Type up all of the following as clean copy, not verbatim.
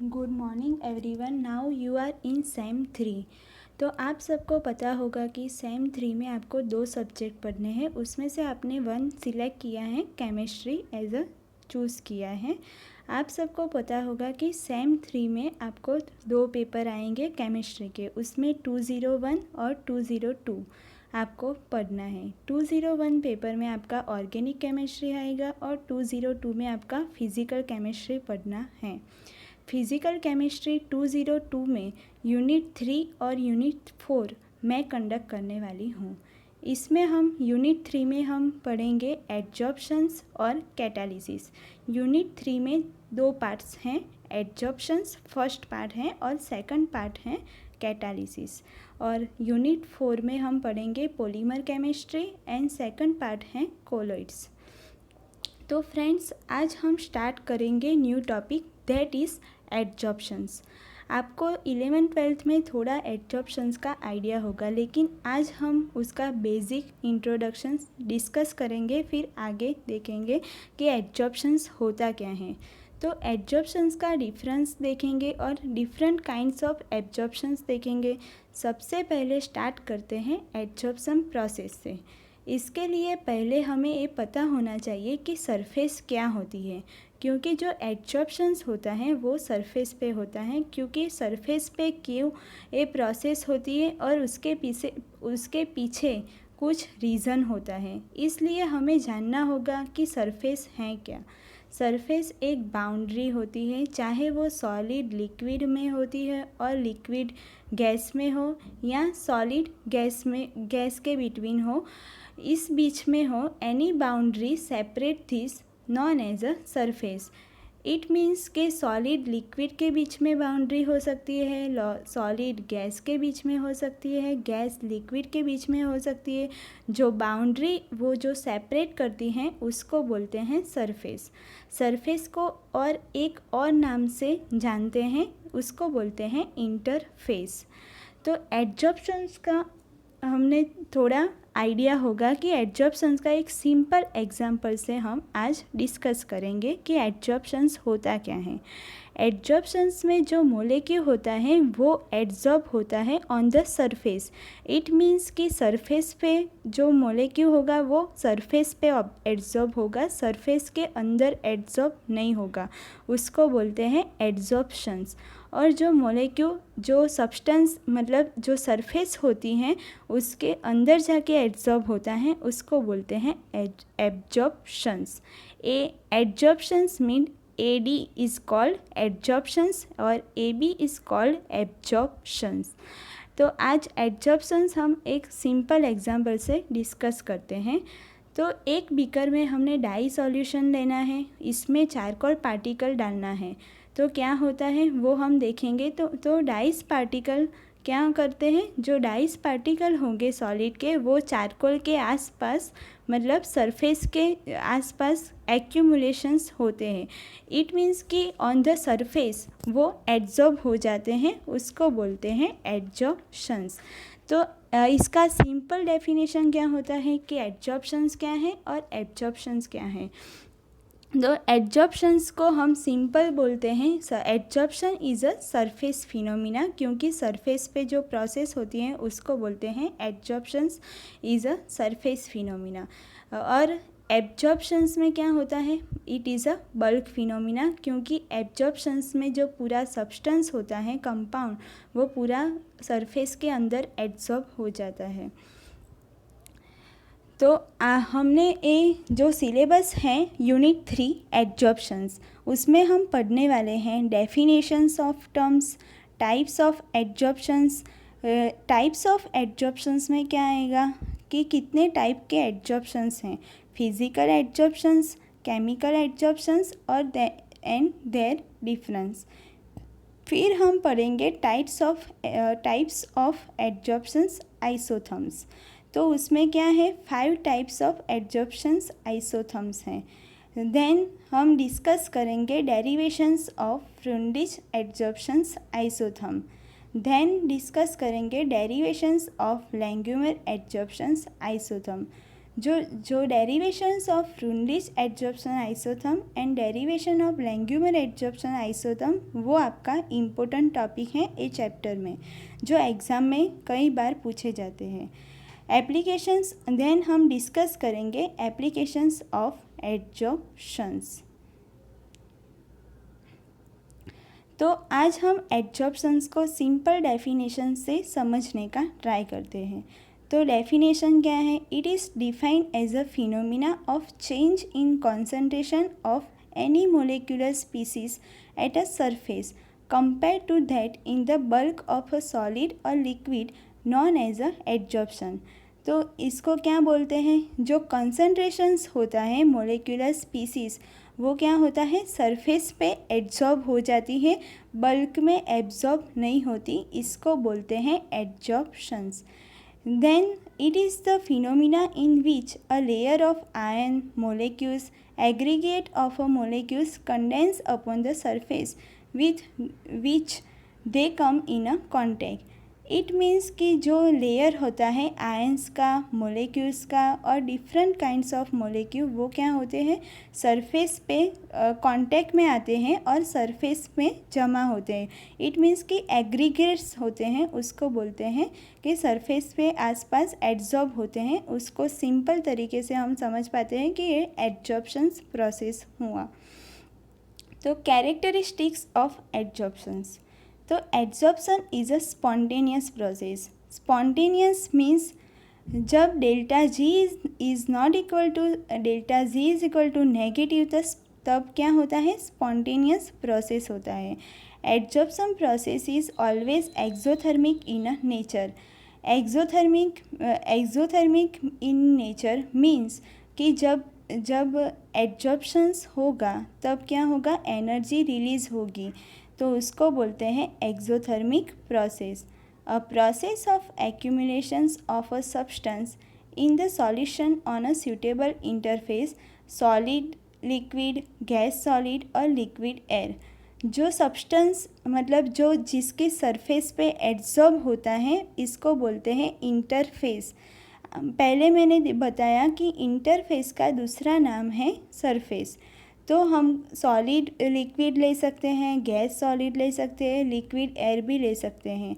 Good morning everyone. Now you are in sem 3। तो आप सबको पता होगा कि सेम 3 में आपको 2 सब्जेक्ट पढ़ने हैं। उसमें से आपने 1 सिलेक्ट किया है, केमिस्ट्री एज अ चूज़ किया है। आप सबको पता होगा कि सेम 3 में आपको 2 पेपर आएंगे केमिस्ट्री के। उसमें 201 और 202 आपको पढ़ना है। 201 पेपर में आपका ऑर्गेनिक केमिस्ट्री आएगा और 202 में आपका फिज़िकल केमिस्ट्री पढ़ना है। फिज़िकल केमिस्ट्री 202 में यूनिट 3 और यूनिट 4 मैं कंडक्ट करने वाली हूँ। इसमें हम यूनिट 3 में हम पढ़ेंगे एडजॉर्प्शंस और कैटालिसिस। यूनिट 3 में 2 पार्ट्स हैं, एडजॉर्प्शंस फर्स्ट पार्ट है और सेकंड पार्ट है कैटालिसिस। और यूनिट 4 में हम पढ़ेंगे polymer chemistry and second part है कोलोइड्स। तो फ्रेंड्स, आज हम स्टार्ट करेंगे न्यू टॉपिक, दैट इज़ एडजॉर्प्शंस। आपको 11th-12th में थोड़ा एडजॉर्प्शंस का आइडिया होगा, लेकिन आज हम उसका बेसिक इंट्रोडक्शन डिस्कस करेंगे, फिर आगे देखेंगे कि एडजॉर्प्शंस होता क्या है। तो एडजॉर्प्शंस का डिफरेंस देखेंगे और डिफरेंट काइंड्स ऑफ एडजॉर्प्शंस देखेंगे। सबसे पहले स्टार्ट करते हैं एडजॉर्प्शन प्रोसेस से। इसके लिए पहले हमें ये पता होना चाहिए कि सरफेस क्या होती है, क्योंकि जो एडजॉर्प्शंस होता है वो सरफेस पे होता है। क्योंकि सरफेस पे क्यों ये प्रोसेस होती है और उसके पीछे कुछ रीज़न होता है, इसलिए हमें जानना होगा कि सरफेस है क्या। सरफेस एक बाउंड्री होती है, चाहे वो सॉलिड लिक्विड में होती है और लिक्विड गैस में हो या सॉलिड गैस के बिटवीन हो, इस बीच में हो, any boundary separate this known as a surface. It means के सॉलिड लिक्विड के बीच में बाउंड्री हो सकती है, सॉलिड गैस के बीच में हो सकती है, गैस लिक्विड के बीच में हो सकती है। जो बाउंड्री वो जो सेपरेट करती हैं उसको बोलते हैं सरफेस। सरफेस को और एक और नाम से जानते हैं, उसको बोलते हैं इंटरफेस। तो एडजॉर्प्शंस का हमने थोड़ा आइडिया होगा कि एडजॉर्प्शंस का एक सिंपल एग्जांपल से हम आज डिस्कस करेंगे कि एडजॉर्प्शंस होता क्या है। एडजॉर्प्शंस में जो मॉलिक्यूल होता है वो एडजॉर्ब होता है on the surface. It means कि सरफेस पे जो मॉलिक्यूल होगा वो सरफेस पे एडजॉर्ब होगा, सरफेस के अंदर एडजॉर्ब नहीं होगा, उसको बोलते हैं एडजॉर्प्शंस। और जो मॉलिक्यूल जो सब्सटेंस मतलब जो सरफेस होती हैं उसके अंदर जाके एडजॉर्ब होता है, उसको बोलते हैं एब्जॉर्प्शंस। एडजॉर्प्शंस मीन AD इज़ कॉल्ड एडजॉर्प्शंस और AB इज़ कॉल्ड एब्जॉर्प्शंस। तो आज एडजॉर्प्शंस हम एक सिंपल एग्जांपल से डिस्कस करते हैं। तो एक बीकर में हमने डाई सॉल्यूशन लेना है, इसमें चारकोल पार्टिकल डालना है। तो क्या होता है वो हम देखेंगे। तो डाइस पार्टिकल क्या करते हैं, जो डाइस पार्टिकल होंगे सॉलिड के वो चारकोल के आसपास मतलब सरफेस के आसपास एक्यूमुलेशंस होते हैं। इट मीन्स कि ऑन द सरफेस वो एडजॉर्ब हो जाते हैं, उसको बोलते हैं एडजॉर्प्शंस। तो इसका सिंपल डेफिनेशन क्या होता है कि एडजॉर्प्शंस क्या है और एब्जॉर्प्शंस क्या है। तो एडजॉर्प्शंस को हम सिंपल बोलते हैं, adsorption is a surface phenomena, क्योंकि सरफेस पे जो प्रोसेस होती है उसको बोलते हैं एडजॉर्प्शंस इज़ अ सरफेस फिनोमिना। और एब्जॉर्प्शंस में क्या होता है, it is a bulk phenomena, क्योंकि एब्जॉर्प्शंस में जो पूरा सब्सटेंस होता है कंपाउंड वो पूरा सरफेस के अंदर एब्जॉर्ब हो जाता है। तो हमने ये जो सिलेबस है यूनिट 3 एडजॉर्प्शंस, उसमें हम पढ़ने वाले हैं definitions of terms, types of adsorptions. Types of adsorptions में क्या आएगा कि कितने टाइप के एडजॉर्प्शंस हैं, फिजिकल एडजॉर्प्शंस, केमिकल एडजॉर्प्शंस और एंड देयर डिफरेंस। फिर हम पढ़ेंगे टाइप्स ऑफ एडजॉर्प्शंस आइसोथर्म्स। तो उसमें क्या है, 5 टाइप्स ऑफ एडजॉर्प्शंस आइसोथर्म्स हैं। देन हम डिस्कस करेंगे derivations of Freundlich adsorptions isotherm. Then discuss करेंगे derivations of Langmuir adsorptions isotherm. जो derivations of Freundlich adsorption isotherm and derivation of Langmuir adsorption isotherm वो आपका इम्पोर्टेंट टॉपिक है ए chapter में, जो एग्ज़ाम में कई बार पूछे जाते हैं। एप्लीकेशंस देन हम डिस्कस करेंगे एप्लीकेशंस ऑफ एडजॉर्प्शंस। तो आज हम एडजॉर्प्शंस को सिंपल डेफिनेशन से समझने का ट्राई करते हैं। तो डेफिनेशन क्या है? It is defined as a phenomena of change in concentration of any molecular species at a surface compare to that in the bulk of a solid or liquid known as a adsorption. तो इसको क्या बोलते हैं? जो concentrations होता है molecular species वो क्या होता है? सरफेस पे एड्जॉर्ब हो जाती है, बल्क में एब्जॉर्ब नहीं होती, इसको बोलते हैं adsorptions. Then it is the phenomena in which a layer of ion molecules aggregate of a molecules condense upon the surface with which they come in a contact. It means कि जो layer होता है ions का, molecules का और different kinds of molecule वो क्या होते हैं? सरफेस पे कांटेक्ट में आते हैं और सरफेस में जमा होते हैं। इट मीन्स कि एग्रीगेट्स होते हैं, उसको बोलते हैं कि सरफेस पे आसपास एड्जॉर्ब होते हैं। उसको सिंपल तरीके से हम समझ पाते हैं कि ये एडजॉर्प्शंस प्रोसेस हुआ। तो कैरेक्टरिस्टिक्स ऑफ एडजॉर्प्शंस। तो adsorption is a spontaneous process. Spontaneous means जब delta G is not equal to delta G is equal to negative, तब क्या होता है? स्पॉन्टेनियस प्रोसेस होता है। Adsorption process is always exothermic in nature. Exothermic in nature means कि जब एडजॉर्प्शंस होगा तब क्या होगा? एनर्जी रिलीज होगी, तो उसको बोलते हैं exothermic process. A process of एक्यूमुलेशंस of a substance in the solution on a suitable interface, solid, liquid, gas solid or liquid air. जो सब्सटेंस मतलब जो जिसके सरफेस पे एड्जॉर्ब होता है, इसको बोलते हैं इंटरफेस। पहले मैंने बताया कि इंटरफेस का दूसरा नाम है सरफेस। तो हम सॉलिड लिक्विड ले सकते हैं, गैस सॉलिड ले सकते हैं, लिक्विड एयर भी ले सकते हैं।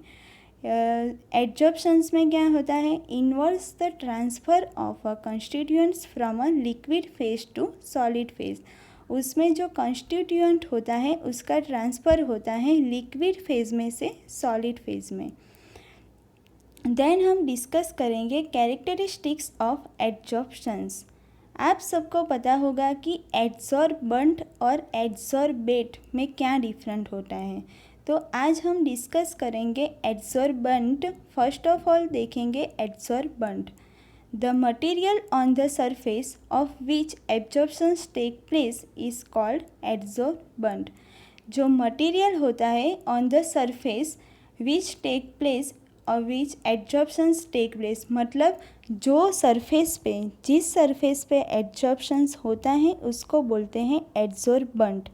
एडजॉर्प्शंस में क्या होता है? Involves the transfer of a constituents from a liquid phase two solid phase. उसमें जो कंस्टिट्यूएंट होता है उसका ट्रांसफ़र होता है लिक्विड फेज में से सॉलिड फेज में। देन हम डिस्कस करेंगे कैरेक्टरिस्टिक्स ऑफ एडजॉर्प्शंस। आप सबको पता होगा कि एड्सॉर्बेंट और एड्सॉर्बेट में क्या डिफरेंट होता है। तो आज हम डिस्कस करेंगे एड्सॉर्बेंट। फर्स्ट ऑफ ऑल देखेंगे adsorbent. The material on the surface of which absorptions take place is called adsorbent. जो मटेरियल होता है on the surface which take place और विच एड्जॉर्प्शंस टेक प्लेस, मतलब जो सरफेस पे जिस सरफेस पे एड्जॉर्प्शंस होता है उसको बोलते हैं adsorbent.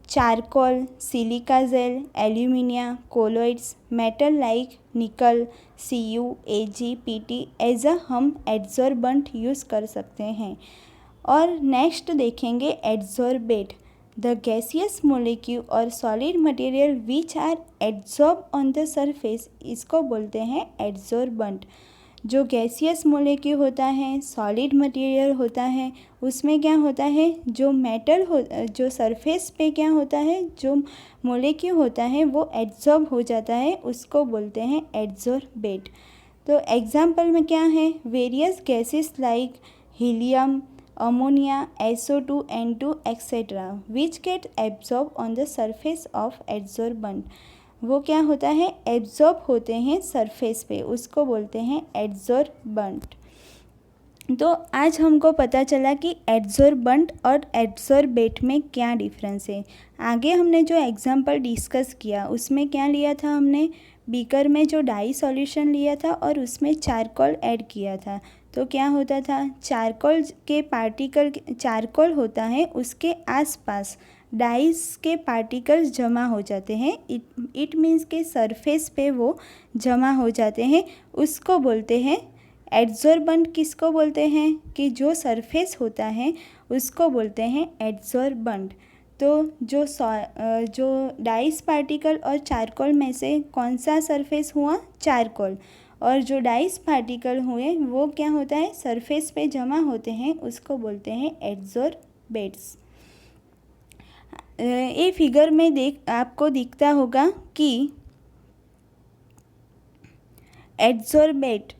Charcoal, silica gel, alumina, colloids, metal like nickel, CU, AG, PT as a हम एड्सॉर्बेंट यूज़ कर सकते हैं। और नेक्स्ट देखेंगे एड्सॉर्बेट। द गैसियस मोलिक्यूल और solid material which are adsorb on the surface, इसको बोलते हैं एड्सॉर्बेंट। जो गैसियस मोलिक्यूल होता है, सॉलिड मटेरियल होता है, उसमें क्या होता है? जो मेटल जो सरफेस पे क्या होता है, जो मोलिक्यूल होता है वो एड्सॉर्ब हो जाता है, उसको बोलते हैं एड्सॉर्बेट। तो एग्जाम्पल में क्या है? Various gases like helium, ammonia, SO2, N2 etc. which get absorbed on the surface of adsorbent। वो क्या होता है? एब्जॉर्ब होते हैं सरफेस पे, उसको बोलते हैं एड्सॉर्बेंट। तो आज हमको पता चला कि एड्सॉर्बेंट और एड्सॉर्बेट में क्या डिफरेंस है। आगे हमने जो एग्जांपल डिस्कस किया उसमें क्या लिया था हमने? बीकर में जो डाई सॉल्यूशन लिया था और उसमें चारकोल ऐड किया था। तो क्या होता था? चारकोल के पार्टिकल, चारकोल होता है उसके आसपास डाइस के पार्टिकल्स जमा हो जाते हैं। इट मीन्स के सरफेस पे वो जमा हो जाते हैं, उसको बोलते हैं एड्सॉर्बेंट किसको बोलते हैं कि जो सरफेस होता है उसको बोलते हैं एड्सॉर्बेंट। तो जो डाइस पार्टिकल और चारकोल में से कौन सा सरफेस हुआ, चारकोल, और जो डाइस पार्टिकल हुए वो क्या होता है, सरफेस पे जमा होते हैं, उसको बोलते हैं एड्सॉर्बेट्स। ये फिगर में आपको दिखता होगा कि एड्सॉर्बेट,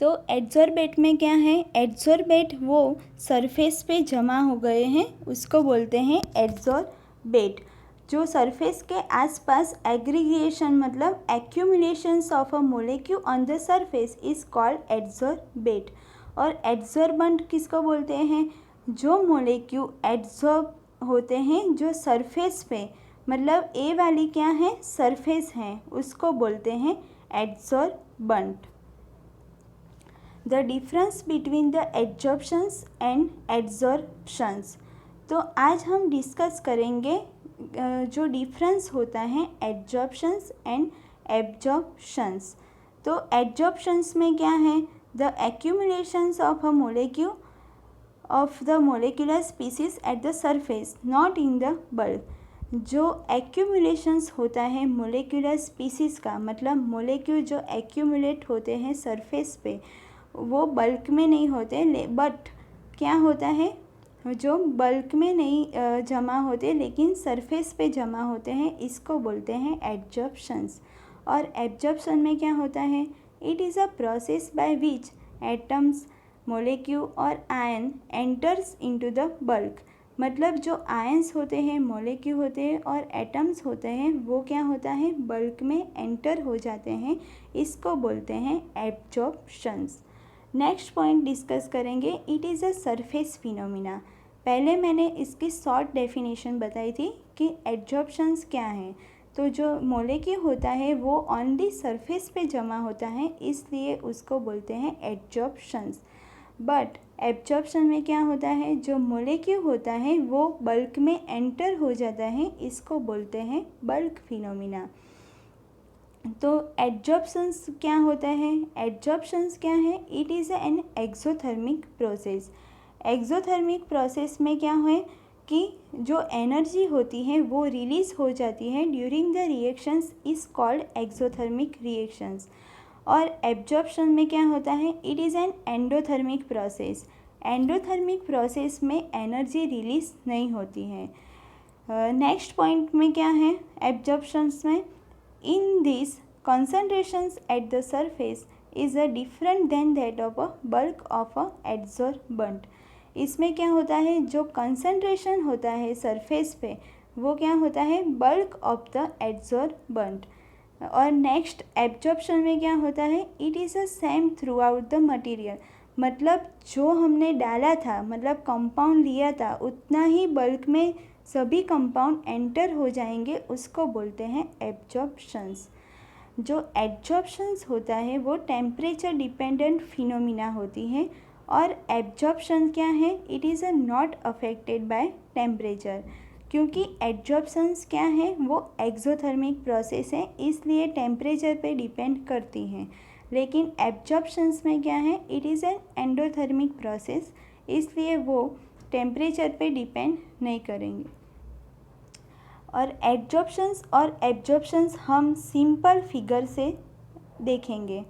तो एड्सॉर्बेट में क्या है, एड्सॉर्बेट वो सरफेस पे जमा हो गए हैं उसको बोलते हैं एड्सॉर्बेट। जो सरफेस के आसपास एग्रीगेशन मतलब accumulations of a molecule on the surface is called adsorbate. और एड्सॉर्बेंट किसको बोलते हैं, जो मोलेक्यूल एड्सॉर्ब होते हैं जो सरफेस पे, मतलब ए वाली क्या है, सरफेस है, उसको बोलते हैं adsorbent. The difference between the adsorptions and adsorptions. तो आज हम डिस्कस करेंगे जो डिफरेंस होता है एड्जॉर्प्शंस एंड एब्जॉर्प्शंस। तो एड्जॉर्प्शंस में क्या है, the एक्यूमुलेशंस of a molecule of the molecular species at the surface not in the bulk. जो एक्यूमुलेशंस होता है मोलेकुलर स्पीसीज का, मतलब मोलेक्यूल जो एक्यूमुलेट होते हैं सरफेस पे, वो बल्क में नहीं होते, बट क्या होता है, जो बल्क में नहीं जमा होते लेकिन सरफेस पे जमा होते हैं, इसको बोलते हैं एड्जॉर्प्शंस। और एब्जॉर्प्शन में क्या होता है, it is a process by which atoms, molecule और ion enters into the bulk. मतलब जो आयंस होते हैं, मोलेक्यूल होते हैं और एटम्स होते हैं, वो क्या होता है, बल्क में एंटर हो जाते हैं, इसको बोलते हैं एब्जॉर्प्शंस। नेक्स्ट पॉइंट डिस्कस करेंगे, it is a surface phenomena. पहले मैंने इसकी शॉर्ट डेफिनेशन बताई थी कि एब्जॉर्प्शंस क्या है। तो जो मोलेक्यूल होता है वो ऑनली सरफेस पे जमा होता है, इसलिए उसको बोलते हैं एब्जॉर्प्शंस। बट एब्जॉर्प्शन में क्या होता है, जो मोलेक्यूल होता है वो बल्क में एंटर हो जाता है, इसको बोलते हैं बल्क फिनोमिना। तो एड्जॉर्प्शंस क्या होता है, एड्जॉर्प्शंस क्या है, it is an exothermic process. Exothermic process में क्या है कि जो एनर्जी होती है वो रिलीज़ हो जाती है during the reactions is called exothermic reactions. और एब्जॉर्प्शन में क्या होता है, it is an endothermic process. Endothermic process में एनर्जी रिलीज नहीं होती है। नेक्स्ट पॉइंट में क्या है, एब्जॉर्प्शंस में, in this concentrations at the surface is a different than that of a bulk of a adsorbent। इसमें क्या होता है, जो कंसंट्रेशन होता है सरफेस पे वो क्या होता है, बल्क ऑफ द एड्सॉर्बेंट। और नेक्स्ट एब्जॉर्प्शन में क्या होता है, it is a same through out the material. मतलब जो हमने डाला था, मतलब कंपाउंड लिया था, उतना ही बल्क में सभी कंपाउंड एंटर हो जाएंगे, उसको बोलते हैं एब्जॉर्प्शंस। जो एब्जॉर्प्शंस होता है वो टेम्परेचर डिपेंडेंट फिनोमिना होती है। और एब्जॉर्प्शन क्या है, it is a not affected by temperature, क्योंकि एब्जॉर्प्शंस क्या है, वो एक्सोथर्मिक प्रोसेस है, इसलिए टेम्परेचर पे डिपेंड करती हैं। लेकिन एब्जॉर्प्शंस में क्या है, it is an endothermic process, इसलिए वो टेम्परेचर पे डिपेंड नहीं करेंगे। और एब्जॉर्प्शंस हम सिंपल फिगर से देखेंगे।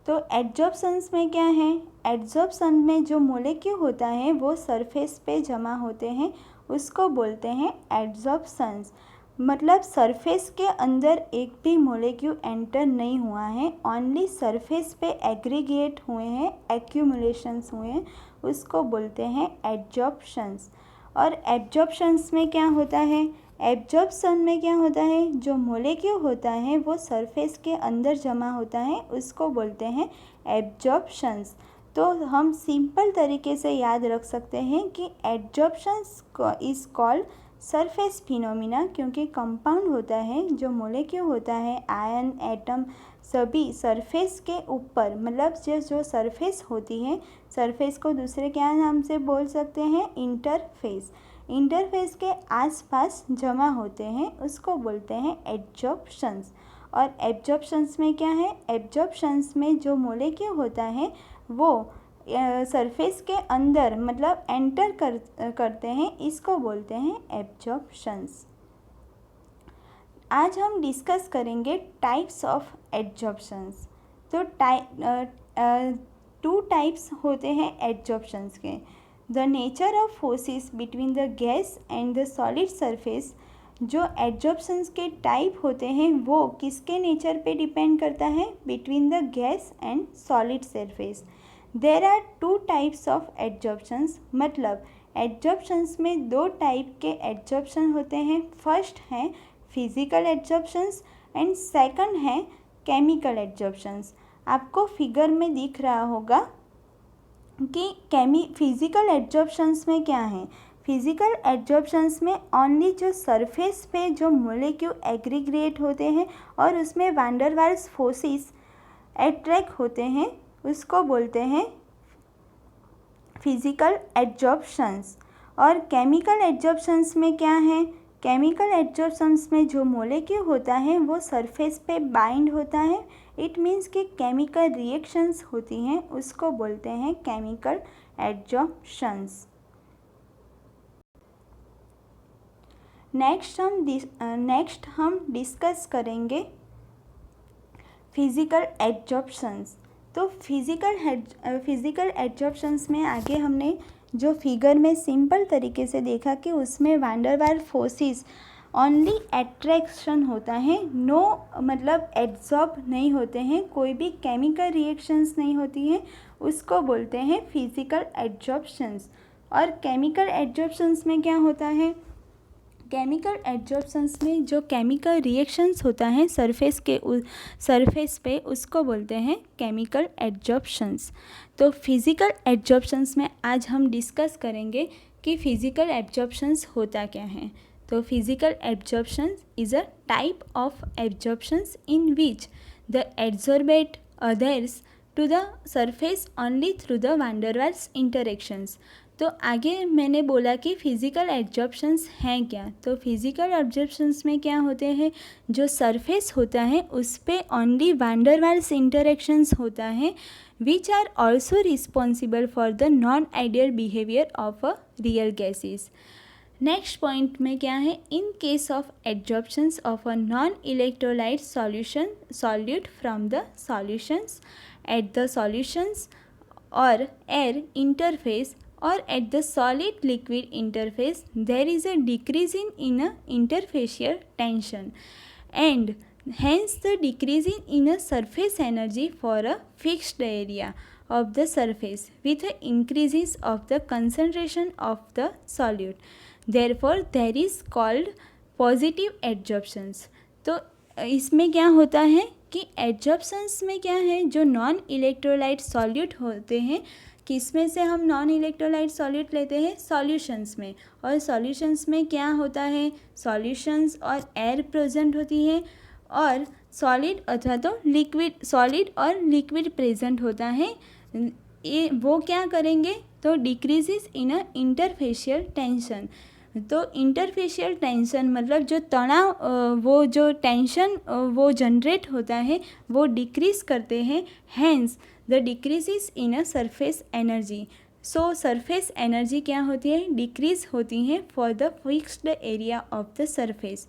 तो एब्जॉर्प्शंस में क्या है, एब्जॉर्प्शन में जो मोलेक्यूल होता है वो सरफेस पे जमा होते हैं, उसको बोलते हैं एब्जॉर्प्शंस। मतलब सरफेस के अंदर एक भी मोलेक्यूल एंटर नहीं हुआ है, ओनली सरफेस पे एग्रीगेट हुए हैं, एक्यूमुलेशंस हुए हैं, उसको बोलते हैं एब्जॉर्प्शंस। और एब्जॉर्प्शंस में क्या होता है, एब्जॉर्प्शन में क्या होता है, जो मोलेक्यूल होता है वो सरफेस के अंदर जमा होता है, उसको बोलते हैं एब्जॉर्प्शंस। तो हम सिंपल तरीके से याद रख सकते हैं कि एब्जॉर्प्शंस इज़ कॉल्ड सरफेस फिनोमिना, क्योंकि कंपाउंड होता है, जो मोलेक्यूल होता है, आयन, एटम, सभी सरफेस के ऊपर, मतलब जो सरफेस होती है, सरफेस को दूसरे क्या नाम से बोल सकते हैं, इंटरफेस। इंटरफेस के आसपास जमा होते हैं उसको बोलते हैं एडजॉर्प्शंस। और एब्जॉर्प्शंस में क्या है, एब्जॉर्प्शंस में जो मॉलिक्यूल होता है वो सरफेस के अंदर मतलब एंटर करते हैं, इसको बोलते हैं एब्जॉर्प्शंस। आज हम डिस्कस करेंगे टाइप्स ऑफ एडजॉर्प्शंस। तो टू टाइप्स होते हैं एडजॉर्प्शंस के। The nature of forces between the gas and the solid surface. जो एडजॉर्प्शंस के टाइप होते हैं वो किसके नेचर पे डिपेंड करता है, between the gas and solid surface. There are two types of adsorptions, मतलब एडजॉर्प्शंस में दो टाइप के एडजॉर्प्शन होते हैं। फर्स्ट है फिजिकल एडजॉर्प्शंस एंड सेकंड है केमिकल एडजॉर्प्शंस। आपको फिगर में दिख रहा होगा कि फिजिकल एडजॉर्प्शंस में क्या है। फिजिकल एडजॉर्प्शंस में ओनली जो सरफेस पे जो मॉलिक्यूल एग्रीगेट होते हैं और उसमें van der Waals forces attract होते हैं उसको बोलते हैं फिजिकल एडजॉर्प्शंस। और केमिकल एडजॉर्प्शंस में क्या है, केमिकल एडजॉर्प्शंस में जो मॉलिक्यूल होता है वो सरफेस पे बाइंड होता है। इट मीन्स कि केमिकल रिएक्शंस होती हैं उसको बोलते हैं केमिकल एडजॉर्प्शंस। नेक्स्ट हम डिस्कस करेंगे फिजिकल एडजॉर्प्शंस। तो फिजिकल एडजॉर्प्शंस में आगे हमने जो फिगर में सिंपल तरीके से देखा कि उसमें van der Waals forces only attraction होता है, नो मतलब एब्जॉर्ब नहीं होते हैं, कोई भी केमिकल रिएक्शंस नहीं होती हैं, उसको बोलते हैं फिजिकल एडजॉर्प्शंस। और केमिकल एडजॉर्प्शंस में क्या होता है, केमिकल एडजॉर्प्शंस में जो केमिकल रिएक्शंस होता है सरफेस पे उसको बोलते हैं केमिकल एडजॉर्प्शंस। तो फिजिकल एडजॉर्प्शंस में आज हम डिस्कस करेंगे कि फिजिकल एडजॉर्प्शंस होता क्या है। तो physical adsorptions is a type of adsorptions in which the adsorbate adheres to the surface only through the van der Waals interactions. तो आगे मैंने बोला कि फिजिकल एडजॉर्प्शंस हैं क्या। तो फिजिकल एडजॉर्प्शंस में क्या होते हैं, जो सरफेस होता है उस पे only van der Waals interactions होता है which are also responsible for the non ideal behaviour of a real gases. Next point में क्या है, in case of adsorptions of a non electrolyte solute from the solutions at the solutions और air interface or at the solid liquid interface, there is a decrease in a interfacial tension and hence the decrease in a surface energy for a fixed area of the surface with a increases of the concentration of the solute. Therefore there is called positive adsorptions. तो इसमें क्या होता है कि एडजॉर्प्शंस में क्या है, जो नॉन इलेक्ट्रोलाइट सॉल्यूट होते हैं, किसमें से हम नॉन इलेक्ट्रोलाइट सॉल्यूट लेते हैं, सॉल्यूशंस में। और सॉल्यूशंस में क्या होता है, सॉल्यूशंस और एयर प्रेजेंट होती है और सॉलिड अथवा तो liquid, solid or liquid present होता है। ये वो क्या करेंगे, तो decreases in a interfacial tension. तो इंटरफेशियल टेंशन मतलब जो तनाव, वो जो टेंशन वो जनरेट होता है वो डिक्रीज करते हैं, hence the decreases in a surface energy. So surface energy क्या होती है, डिक्रीज होती है for the fixed area of the surface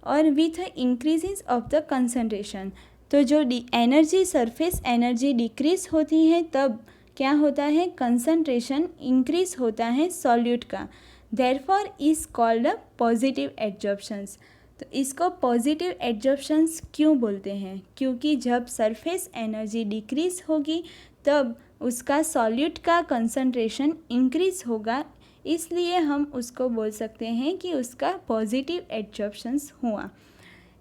और with increases of the concentration. तो जो एनर्जी सरफेस एनर्जी डिक्रीज होती है तब क्या होता है, कंसंट्रेशन इंक्रीज होता है सॉल्यूट का। Therefore is called a positive adsorptions। तो इसको पॉजिटिव एडजॉर्प्शंस क्यों बोलते हैं, क्योंकि जब सरफेस एनर्जी डिक्रीज होगी तब उसका सॉल्यूट का कंसंट्रेशन इंक्रीज होगा, इसलिए हम उसको बोल सकते हैं कि उसका पॉजिटिव एडजॉर्प्शंस हुआ।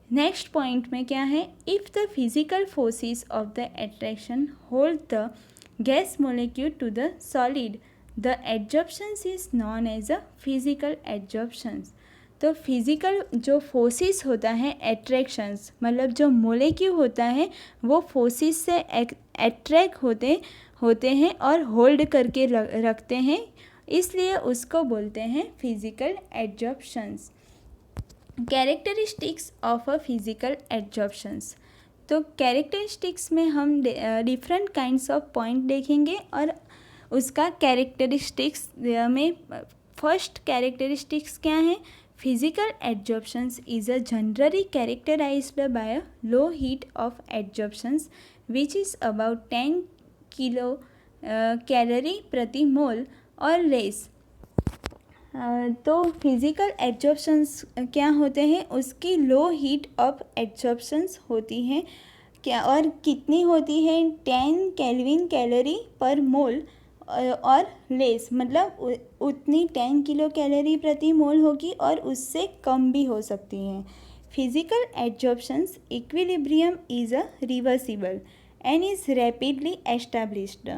नेक्स्ट पॉइंट में क्या है, if the physical forces of the attraction hold the gas molecule to the solid, the adsorptions is known as a physical adsorptions. तो फिजिकल जो फोर्सेस होता है अट्रैक्शंस, मतलब जो मोलिक्यूल होता है वो फोर्सेस से अट्रैक्ट होते हैं और होल्ड करके रखते हैं, इसलिए उसको बोलते हैं physical adsorptions. Characteristics of a physical adsorptions. तो कैरेक्टरिस्टिक्स में हम डिफरेंट काइंड्स ऑफ पॉइंट देखेंगे और उसका कैरेक्टरिस्टिक्स में फर्स्ट कैरेक्टरिस्टिक्स क्या है? Physical adsorptions is a generally characterised by a low heat of adsorptions which is about 10 kilo calorie प्रति मोल और लेस। तो फिजिकल एडजॉर्प्शंस क्या होते हैं? उसकी लो हीट ऑफ एडजॉर्प्शंस होती हैं क्या, और कितनी होती है? 10 केल्विन कैलोरी पर मोल और लेस, मतलब उतनी 10 किलो कैलोरी प्रति मोल होगी और उससे कम भी हो सकती हैं। Physical adsorptions equilibrium is a reversible and is rapidly established.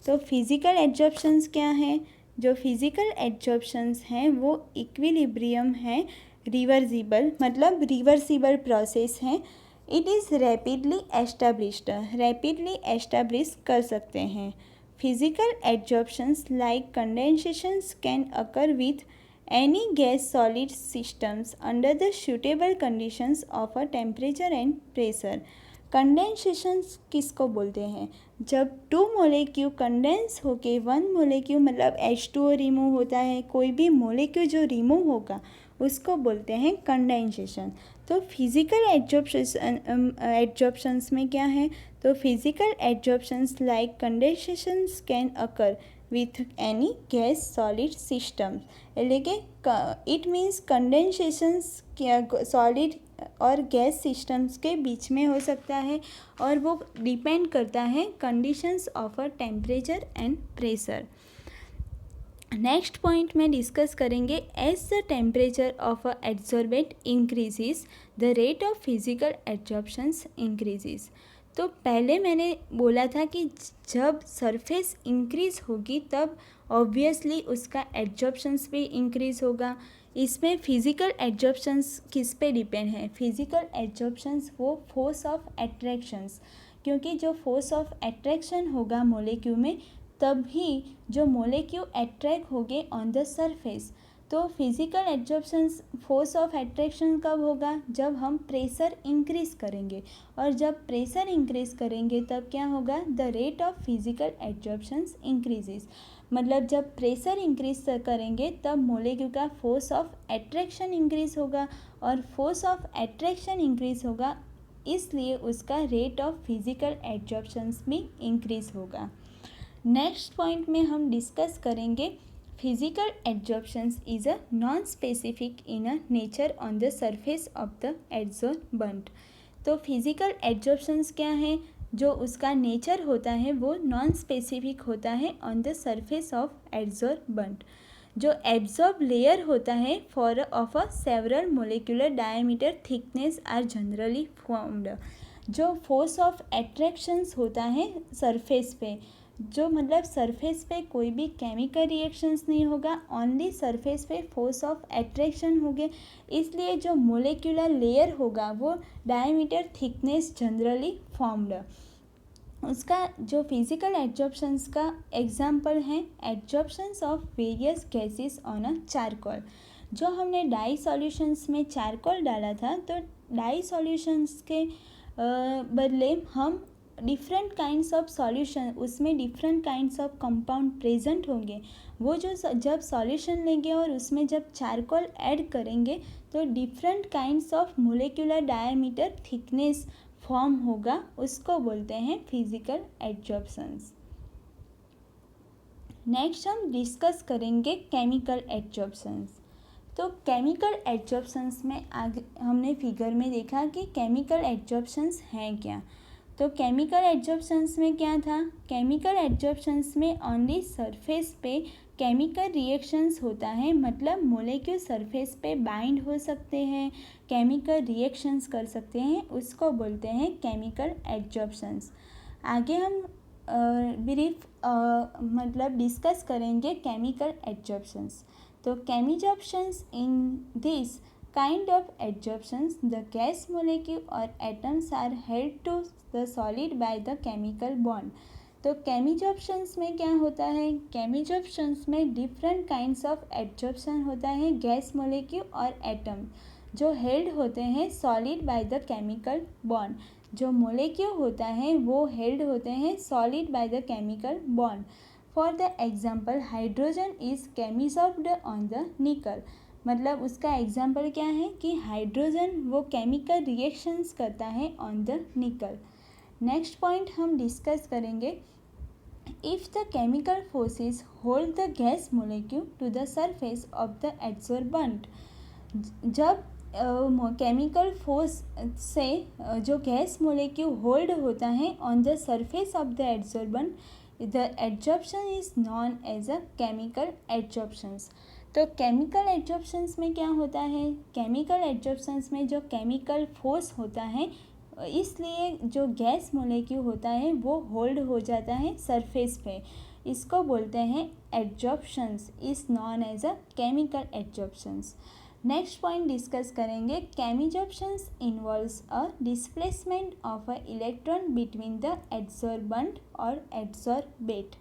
तो फिजिकल एडजॉर्प्शंस क्या है? जो फिजिकल एडजॉर्प्शंस हैं वो इक्विलिब्रियम है, रिवर्सिबल मतलब रिवर्सिबल प्रोसेस है। It is rapidly established, rapidly establish कर सकते हैं। Physical adsorptions like condensations can occur with any gas solid systems under the suitable conditions of a temperature and pressure। कंडेंसेशंस किसको बोलते हैं? जब 2 मोलेक्यूल कंडेंस होके 1 मोलेक्यूल मतलब H2O रिमूव होता है, कोई भी मोलेक्यूल जो रिमूव होगा उसको बोलते हैं कंडेंसेशन। तो फिजिकल एडजॉर्प्शंस में क्या है? तो physical adsorptions like condensations can occur with any gas solid system, એટલે કે इट मीन्स कंडेंसेशंस सॉलिड और गैस सिस्टम्स के बीच में हो सकता है और वो डिपेंड करता है conditions of a temperature and pressure. Next point में डिस्कस करेंगे as the temperature of a adsorbent increases the rate of physical adsorptions increases. तो पहले मैंने बोला था कि जब सरफेस इंक्रीज़ होगी तब ऑब्वियसली उसका एडजॉर्प्शंस भी इंक्रीज़ होगा। इसमें फिजिकल एडजॉर्प्शंस किस पे डिपेंड है? फिजिकल एडजॉर्प्शंस वो फोर्स ऑफ एट्रैक्शंस, क्योंकि जो फोर्स ऑफ एट्रैक्शन होगा मोलेक्यूल में तभी जो मोलेक्यूल एट्रैक्ट होंगे ऑन द सरफेस। तो फिजिकल एडजॉर्प्शंस फोर्स ऑफ एट्रैक्शन कब होगा? जब हम प्रेशर इंक्रीज़ करेंगे, और जब प्रेशर इंक्रीज़ करेंगे तब क्या होगा? The rate of physical adsorptions increases. मतलब जब प्रेशर इंक्रीज करेंगे तब मोलेक्यूल का फोर्स ऑफ एट्रैक्शन इंक्रीज़ होगा, और फोर्स ऑफ एट्रैक्शन इंक्रीज़ होगा इसलिए उसका रेट ऑफ फिजिकल एडजॉर्प्शंस भी इंक्रीज़ होगा। नेक्स्ट पॉइंट में हम डिस्कस करेंगे physical adsorptions is a non specific in a nature on the surface of the adsorbent. तो फिजिकल एडजॉर्प्शंस क्या है? जो उसका नेचर होता है वो नॉन स्पेसिफिक होता है on the surface of adsorbent. जो एब्जॉर्ब लेयर होता है for of a several molecular diameter thickness are generally formed. जो फोर्स ऑफ एट्रैक्शंस होता है सरफेस पे, जो मतलब सरफेस पे कोई भी केमिकल रिएक्शंस नहीं होगा, ओनली सरफेस पे फोर्स ऑफ एट्रैक्शन होंगे, इसलिए जो मोलेक्युलर लेयर होगा वो डायमीटर थिकनेस जनरली फॉर्म्ड। उसका जो फिजिकल एडजॉर्प्शंस का एग्जाम्पल है adsorptions of various gases on a charcoal. जो हमने डाई सॉल्यूशंस में चारकोल डाला था, तो डाई सॉल्यूशंस के बदले हम डिफरेंट काइंड्स ऑफ सॉल्यूशन, उसमें different kinds of compound present होंगे। वो जो जब सॉल्यूशन लेंगे और उसमें जब चारकोल ऐड करेंगे तो different kinds of molecular diameter thickness form होगा, उसको बोलते हैं फिजिकल एडजॉर्प्शंस। नेक्स्ट हम डिस्कस करेंगे केमिकल एडजॉर्प्शंस। तो केमिकल एडजॉर्प्शंस में आगे हमने फिगर में देखा कि केमिकल एडजॉर्प्शंस हैं क्या। तो केमिकल एडजॉर्प्शंस में क्या था? केमिकल एडजॉर्प्शंस में ओनली सरफेस पे केमिकल रिएक्शंस होता है, मतलब मोलेक्यूल सरफेस पे बाइंड हो सकते हैं, केमिकल रिएक्शंस कर सकते हैं, उसको बोलते हैं केमिकल एडजॉर्प्शंस। आगे हम ब्रीफ मतलब डिस्कस करेंगे केमिकल एडजॉर्प्शंस। तो chemisorptions in this kind of adsorptions, the gas molecule or atoms are held to the solid by the chemical bond। तो केमिजॉर्प्शंस में क्या होता है, केमिजॉर्प्शंस में डिफरेंट काइंड्स ऑफ एब्जॉर्प्शन होता है गैस मोलिक्यूल और एटम जो हेल्ड होते हैं solid by the chemical bond. जो मोलिक्यूल होता है वो हेल्ड होते हैं solid by the chemical bond. For the example hydrogen is chemisorbed on the nickel. मतलब उसका एग्जाम्पल क्या है कि हाइड्रोजन वो केमिकल रिएक्शंस करता है ऑन द निकल। नेक्स्ट पॉइंट हम डिस्कस करेंगे, if the chemical forces hold the gas molecule to the surface of the adsorbent। जब केमिकल फोर्स से जो गैस मोलिक्यूल होल्ड होता है on the surface of the adsorbent, the adsorption is known as a chemical adsorptions. तो chemical एडजॉर्प्शंस में क्या होता है, केमिकल एडजॉर्प्शंस में जो केमिकल फोर्स होता है इसलिए जो गैस मोलिक्यूल होता है वो होल्ड हो जाता है सरफेस पे, इसको बोलते हैं adsorptions, is known as a chemical adsorptions. Next point discuss करेंगे, chemisorptions involves a displacement of a electron between the adsorbent और एडसॉर्बेट।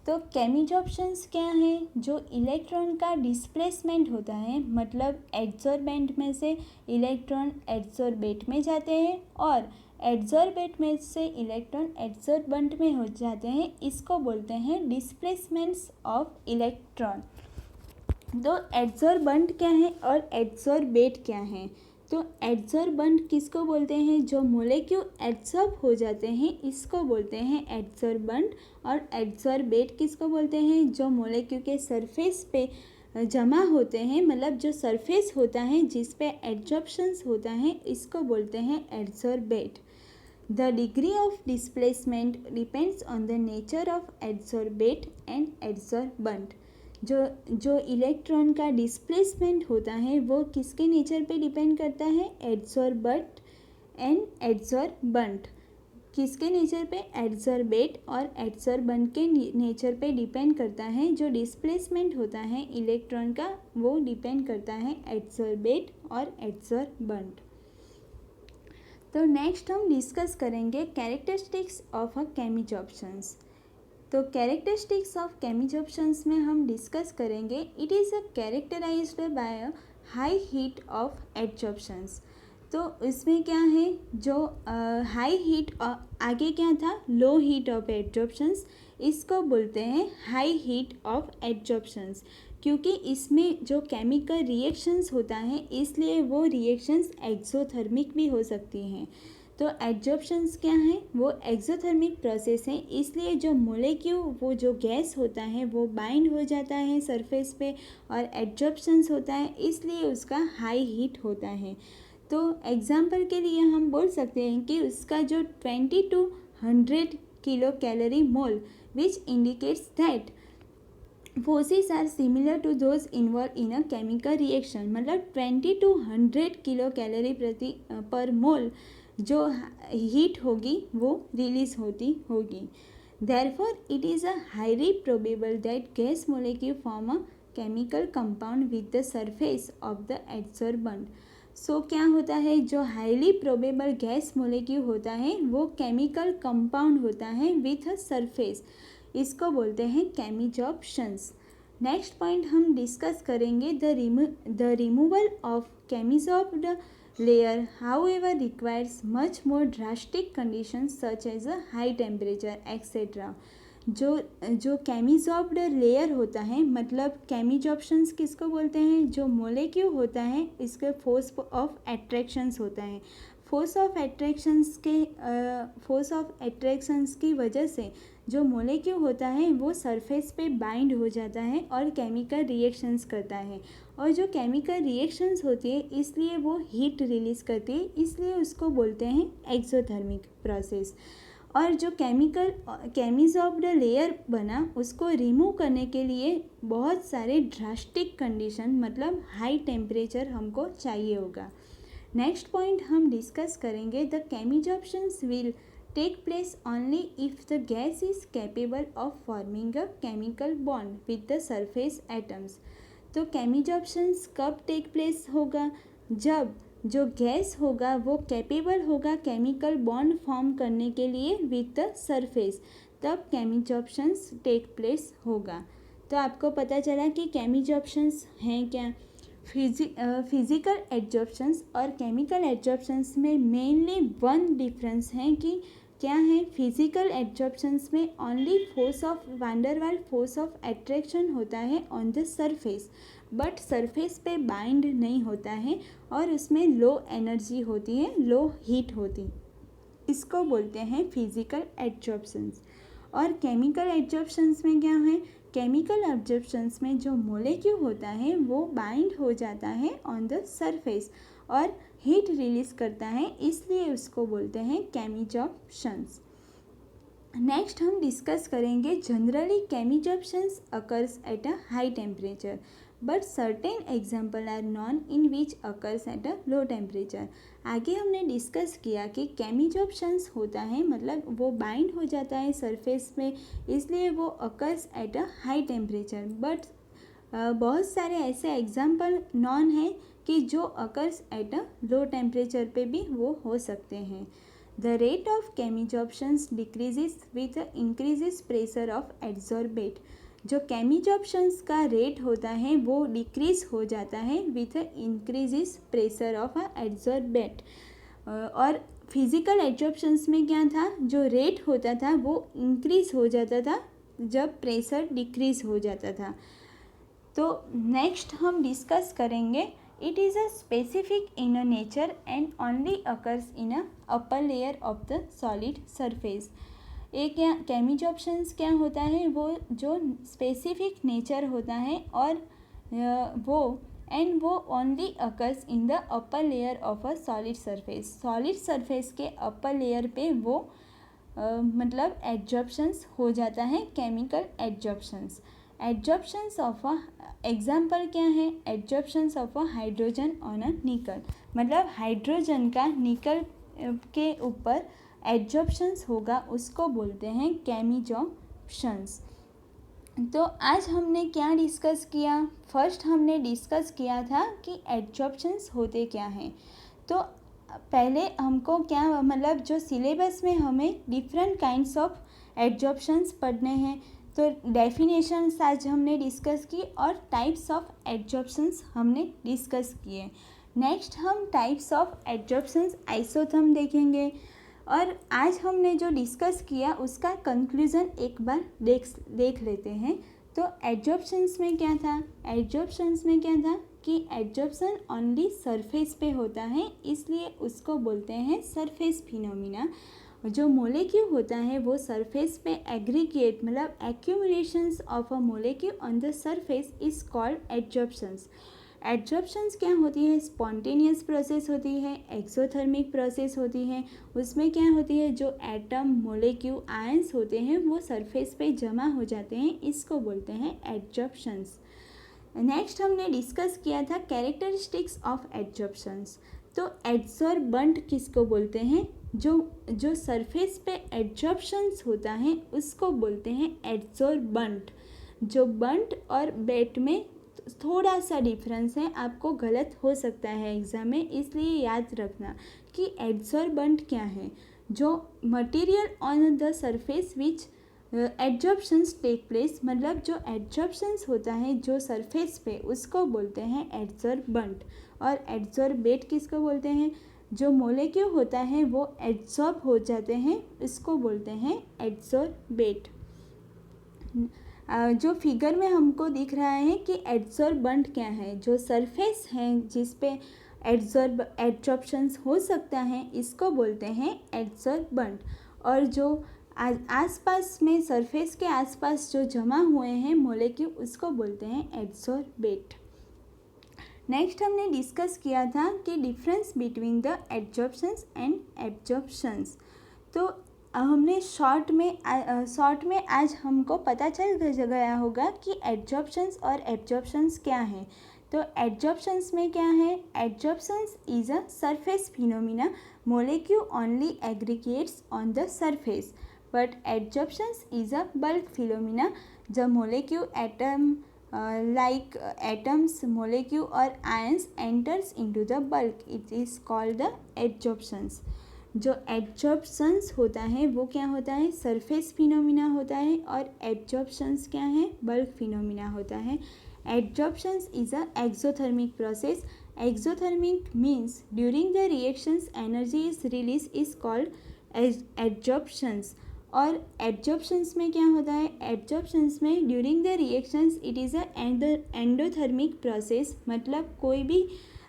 तो केमिजॉर्प्शंस क्या है, जो इलेक्ट्रॉन का डिस्प्लेसमेंट होता है, मतलब एडसॉर्बेंट में से इलेक्ट्रॉन एडसॉर्बेट में जाते हैं और एडसॉर्बेट में से इलेक्ट्रॉन एडसॉर्बेंट में हो जाते हैं, इसको बोलते हैं डिस्प्लेसमेंट्स ऑफ इलेक्ट्रॉन। तो एडसॉर्बेंट क्या है और एडसॉर्बेट क्या है, तो एडसॉर्बेंट किसको बोलते हैं, जो मोलिक्यूल एडसॉर्ब हो जाते हैं इसको बोलते हैं एडसॉर्बेंट, और एडसॉर्बेट किसको बोलते हैं, जो मोलिक्यूल के सरफेस पे जमा होते हैं, मतलब जो सरफेस होता है जिस पे एडजॉर्प्शंस होता है इसको बोलते हैं adsorbate. The degree of displacement depends on the nature of adsorbate and adsorbent. जो इलेक्ट्रॉन का डिस्प्लेसमेंट होता है वो किसके नेचर पे डिपेंड करता है, एडसॉर्बेट एंड एडसॉर्बेंट। किसके नेचर पे, एडसॉर्बेट और एडसॉर्बेंट के नेचर पे डिपेंड करता है। जो डिस्प्लेसमेंट होता है इलेक्ट्रॉन का वो डिपेंड करता है एडसॉर्बेट और एडसॉर्बेंट। तो नेक्स्ट हम डिस्कस करेंगे कैरेक्टरिस्टिक्स ऑफ अ केमिजॉर्प्शंस। तो कैरेक्टरिस्टिक्स ऑफ केमिजॉर्प्शंस में हम डिस्कस करेंगे, it is a characterised by a high heat of adsorptions. तो इसमें क्या है, जो हाई हीट आगे क्या था, लो हीट ऑफ एडजॉर्प्शंस, इसको बोलते हैं हाई हीट ऑफ एडजॉर्प्शंस, क्योंकि इसमें जो केमिकल रिएक्शंस होता है इसलिए वो रिएक्शंस एक्सोथर्मिक भी हो सकती हैं। तो एडजॉर्प्शंस क्या है, वो एक्सोथर्मिक प्रोसेस है, इसलिए जो मोलिक्यूल वो जो गैस होता है वो बाइंड हो जाता है सरफेस पे, और एडजॉर्प्शंस होता है इसलिए उसका हाई हीट होता है। तो एग्जांपल के लिए हम बोल सकते हैं कि उसका जो 20 to 100 kilo calorie mole which indicates that forces are similar to those involve in a chemical reaction. मतलब 20 to 100 किलो कैलोरी पर मोल जो हीट होगी वो रिलीज होती होगी। Therefore it is a highly probable that gas molecule form a chemical compound with the surface of the adsorbent. So क्या होता है, जो हाईली प्रोबेबल गैस मोलिक्यूल होता है वो केमिकल कंपाउंड होता है विथ अ सरफेस, इसको बोलते हैं केमिजॉर्प्शंस। नेक्स्ट पॉइंट हम डिस्कस करेंगे, the removal of chemisorbed layer however requires much more drastic conditions such as a high temperature etc। जो केमिजॉर्ब्ड लेयर होता है, मतलब केमिजॉर्प्शंस किसको बोलते हैं, जो मोलिक्यूल होता है इसके फोर्स ऑफ एट्रैक्शंस होता है, फोर्स ऑफ एट्रैक्शंस की वजह से जो मोलिक्यूल होता है वो सरफेस पे बाइंड हो जाता है और केमिकल रिएक्शंस करता है, और जो केमिकल रिएक्शंस होती है इसलिए वो हीट रिलीज़ करती है, इसलिए उसको बोलते हैं एक्सोथर्मिक प्रोसेस। और जो केमिजॉर्ब्ड लेयर बना उसको रिमूव करने के लिए बहुत सारे ड्रास्टिक कंडीशन, मतलब हाई टेम्परेचर हमको चाहिए होगा। नेक्स्ट पॉइंट हम डिस्कस करेंगे, the chemisorptions will take place only if the gas is capable of forming a chemical bond with the surface atoms। तो केमिजॉर्प्शंस कब टेक प्लेस होगा, जब जो गैस होगा वो कैपेबल होगा केमिकल बॉन्ड फॉर्म करने के लिए विद द सरफेस। तब केमिजॉर्प्शंस टेक प्लेस होगा। तो आपको पता चला कि केमिजॉर्प्शंस हैं क्या। फिजिकल एडजॉर्प्शंस और केमिकल एडजॉर्प्शंस में मेनली वन डिफरेंस है कि क्या है, फिजिकल एडजॉर्प्शंस में only force of der Waals force of attraction होता है on the surface, but surface पे बाइंड नहीं होता है और उसमें लो एनर्जी होती है, लो हीट होती, इसको बोलते हैं फिजिकल एडजॉर्प्शंस। और केमिकल एडजॉर्प्शंस में क्या है, केमिकल एब्जॉर्प्शंस में जो मोलेक्यूल होता है वो बाइंड हो जाता है ऑन द सरफेस और हीट रिलीज करता है, इसलिए उसको बोलते हैं केमिजॉर्प्शंस। नेक्स्ट हम डिस्कस करेंगे generally chemisorptions occurs at a high temperature but certain example are known in which occurs at a low temperature. आगे हमने डिस्कस किया कि केमिजॉर्प्शंस होता है मतलब वो बाइंड हो जाता है सरफेस में, इसलिए वो occurs at a high temperature, but बहुत सारे ऐसे एग्जाम्पल नॉन है कि जो occurs at a low temperature पे भी वो हो सकते हैं। The rate of chemisorptions decreases with increases pressure of adsorbate. जो केमिजॉर्प्शंस का रेट होता है वो डिक्रीज हो जाता है with increases pressure of adsorbate. और फिजिकल एड्सॉर्प्शंस में क्या था, जो रेट होता था वो इंक्रीज हो जाता था जब प्रेशर डिक्रीज हो जाता था। तो नेक्स्ट हम डिस्कस करेंगे, it is a specific in a nature and only occurs in a upper layer of the solid surface. एक क्या केमिजॉर्प्शंस क्या होता है, वो जो स्पेसिफिक नेचर होता है और वो only occurs in the upper layer of a solid surface. Solid surface के अपर लेयर पे वो मतलब एडजॉर्प्शंस हो जाता है, chemical adsorptions. Adsorptions of a example क्या है, adsorptions of a hydrogen on a nickel, मतलब हाइड्रोजन का निकल के ऊपर एडजॉर्प्शंस होगा, उसको बोलते हैं केमिजॉर्प्शंस। तो आज हमने क्या डिस्कस किया, फर्स्ट हमने डिस्कस किया था कि एडजॉर्प्शंस होते क्या हैं। तो पहले हमको क्या मतलब जो सिलेबस में हमें डिफरेंट काइंड्स ऑफ एडजॉर्प्शंस पढ़ने हैं, तो डेफिनेशंस आज हमने डिस्कस की और टाइप्स ऑफ एडजॉर्प्शंस हमने डिस्कस किए। नेक्स्ट हम टाइप्स ऑफ एडजॉर्प्शंस आइसोथर्म देखेंगे और आज हमने जो डिस्कस किया उसका कंक्लूज़न एक बार देख लेते हैं। तो एडजॉर्प्शंस में क्या था, एडजॉर्प्शंस में क्या था कि एडजॉर्प्शन ओनली सरफेस पे होता है, इसलिए उसको बोलते हैं सरफेस फिनोमिना। जो मोलेक्यूल होता है वो सरफेस पे एग्रीगेट मतलब accumulations of a molecule on the surface is called adsorptions. Adsorptions क्या होती है, स्पॉन्टेनियस प्रोसेस होती है, एक्सोथर्मिक प्रोसेस होती है। उसमें क्या होती है, जो एटम मोलेक्यूल आयंस होते हैं वो सरफेस पे जमा हो जाते हैं, इसको बोलते हैं एडजॉर्प्शंस। नेक्स्ट हमने डिस्कस किया था कैरेक्टरिस्टिक्स ऑफ एडजॉर्प्शंस। तो एड्सॉर्बंट किसको बोलते हैं, जो सरफेस पे एडजॉर्प्शंस होता है उसको बोलते हैं एड्सॉर्बंट। जो बंट और बेट में थोड़ा सा डिफरेंस है, आपको गलत हो सकता है एग्ज़ाम में, इसलिए याद रखना कि एड्सॉर्बंट क्या है, जो material on the surface which adsorptions take place, मतलब जो एडजॉर्प्शंस होता है जो सरफेस पे उसको बोलते हैं एड्सॉर्बंट। और एड्सॉर्बेट किसको बोलते हैं, जो मोलेक्यूल होता है वो एड्सॉर्ब हो जाते हैं, इसको बोलते हैं एड्सॉर्बेट। जो फिगर में हमको दिख रहा है कि एड्सॉर्बंट क्या है, जो सरफेस है जिस पे एडजॉर्प्शंस हो सकता है, इसको बोलते हैं एड्सॉर्बंट। और जो आसपास में सरफेस के आसपास जो जमा हुए हैं मोलेक्यूल, उसको बोलते हैं एड्सॉर्बेट। नेक्स्ट हमने डिस्कस किया था कि डिफरेंस बिटवीन द एडजॉर्प्शंस एंड एब्जॉर्प्शंस। तो हमने शॉर्ट में आज हमको पता चल गया होगा कि एडजॉर्प्शंस और एब्जॉर्प्शंस क्या हैं। तो एडजॉर्प्शंस में क्या है, adsorptions is a surface phenomena, molecule only aggregates on the surface, but absorptions is a bulk phenomena, जब molecule atom like atoms, molecule or ions enters into the bulk, it is called the adsorptions. जो एब्जॉर्प्शंस होता है वो क्या होता है, surface phenomena होता है, और एब्जॉर्प्शंस क्या है, बल्क फिनोमिना होता है। Absorptions is a exothermic process. Exothermic means during the reactions energy is release is called absorptions. और एब्जॉर्प्शंस में क्या होता है, एब्जॉर्प्शंस में during the reactions it is a endothermic process, मतलब कोई भी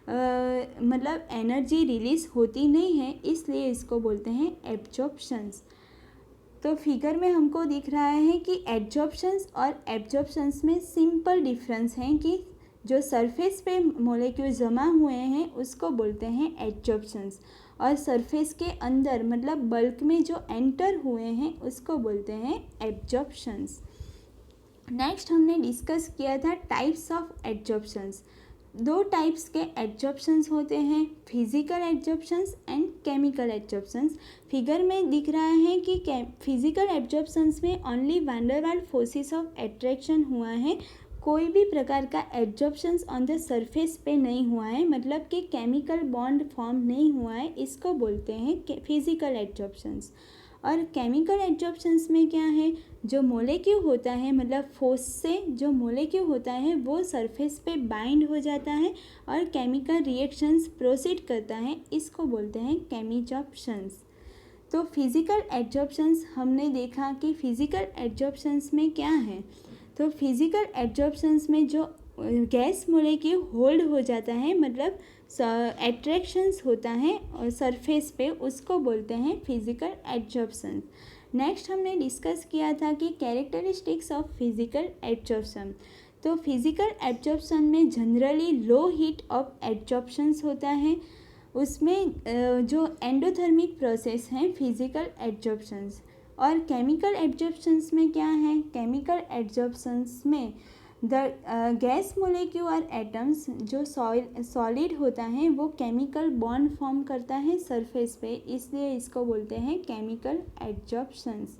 मतलब एनर्जी रिलीज होती नहीं है, इसलिए इसको बोलते हैं एब्जॉर्प्शंस। तो फिगर में हमको दिख रहा है कि एब्जॉर्प्शंस और एब्जॉर्प्शंस में सिंपल डिफरेंस है कि जो सरफेस पे मॉलिक्यूल जमा हुए हैं उसको बोलते हैं एब्जॉर्प्शंस, और सरफेस के अंदर मतलब बल्क में जो एंटर हुए हैं उसको बोलते हैं एब्जॉर्प्शंस। नेक्स्ट हमने डिस्कस किया था टाइप्स ऑफ एब्जॉर्प्शंस। दो टाइप्स के एब्जॉर्प्शंस होते हैं, physical absorptions and chemical absorptions. Figure में दिख रहा है कि फिजिकल एब्जॉर्प्शंस में only van der Waals forces of attraction हुआ है, कोई भी प्रकार का एब्जॉर्प्शंस ऑन द सरफेस पे नहीं हुआ है, मतलब कि केमिकल बॉन्ड फॉर्म नहीं हुआ है, इसको बोलते हैं फिजिकल एब्जॉर्प्शंस। और केमिकल एब्जॉर्प्शंस में क्या है, जो मोलेक्यूल होता है मतलब फोर्स से जो मोलेक्यूल होता है वो सरफेस पे बाइंड हो जाता है और केमिकल रिएक्शंस प्रोसीड करता है, इसको बोलते हैं केमिजॉर्प्शंस। तो फिजिकल एब्जॉर्प्शंस हमने देखा कि फिजिकल एब्जॉर्प्शंस में क्या है, तो फिजिकल एब्जॉर्प्शंस में जो गैस मोलेक्यूल होल्ड हो जाता है मतलब एट्रैक्शंस होता है और सरफेस पे, उसको बोलते हैं फिजिकल एब्जॉर्प्शन। नेक्स्ट हमने डिस्कस किया था कि कैरेक्टरिस्टिक्स ऑफ फिजिकल एब्जॉर्प्शन। तो फिजिकल एब्जॉर्प्शन में जनरली लो हीट ऑफ एब्जॉर्प्शंस होता है, उसमें जो एंडोथर्मिक प्रोसेस हैं फिजिकल एब्जॉर्प्शंस। और केमिकल एब्जॉर्प्शंस में क्या है, केमिकल एब्जॉर्प्शंस में द गैस मोलेक्यूल और एटम्स जो सॉलिड होता है वो केमिकल बॉन्ड फॉर्म करता है सरफेस पे, इसलिए इसको बोलते हैं केमिकल एब्जॉर्प्शंस।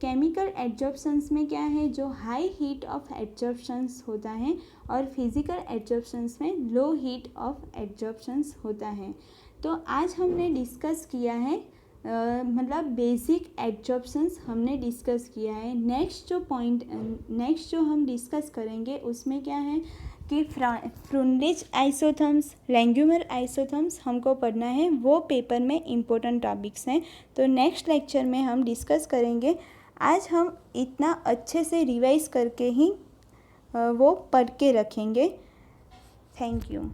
केमिकल एब्जॉर्प्शंस में क्या है, जो हाई हीट ऑफ एब्जॉर्प्शंस होता है, और फिजिकल एब्जॉर्प्शंस में लो हीट ऑफ एब्जॉर्प्शंस होता है। तो आज हमने डिस्कस किया है मतलब बेसिक एब्जॉर्प्शंस हमने डिस्कस किया है। नेक्स्ट जो हम डिस्कस करेंगे उसमें क्या है कि फ्रूनलिच आइसोथर्म्स, लैंग्यूमर आइसोथर्म्स हमको पढ़ना है, वो पेपर में इम्पोर्टेंट टॉपिक्स हैं, तो नेक्स्ट लेक्चर में हम डिस्कस करेंगे। आज हम इतना अच्छे से रिवाइज करके ही वो पढ़ के रखेंगे। Thank you.